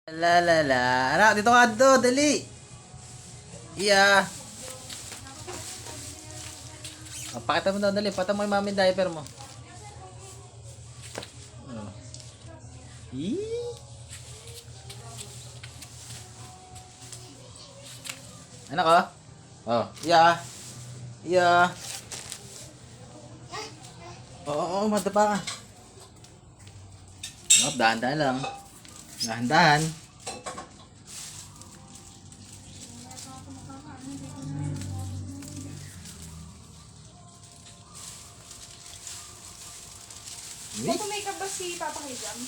La la la. Anak, dito ka do, dali. Iya. Pakita mo daw, dali. Pakita mo yung mami diaper mo. Oh. Ih. Anak oh. Oh, iya. Iya. Oo, madapa ka. Oh, dahan-dahan lang. Dahan-dahan. Magpa-makeup ba si Papa Kizam?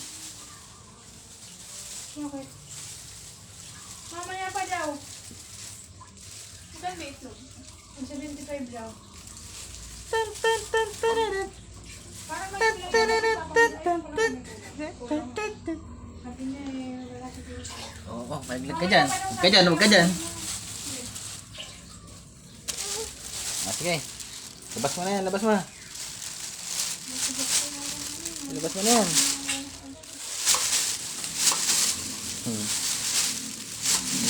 Okay. Mamaya pa daw. Ilan ba itlog? 75 daw. Tan tan tan tararan. Parang may Tan itlog tararan tan tan tan. Sabi niya eh, wala si Dito. Oo, maglag ka dyan. Huwag ka dyan, huwag ka dyan. Ah, sige. Labas mo na yan, labas mo na. Labas mo na yan.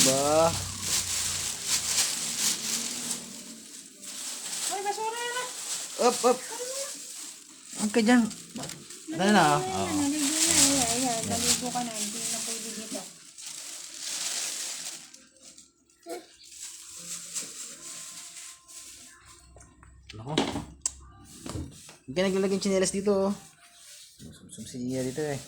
Ba? Ay, basura na. Up, up. Huwag ka dyan. Ano na? Oo. Naligo na. Ayan, naligo ka na. Hindi na pwede dito. Ako. Huwag ka naglalagay yung tsinelas dito. Sumsum si Iya dito eh.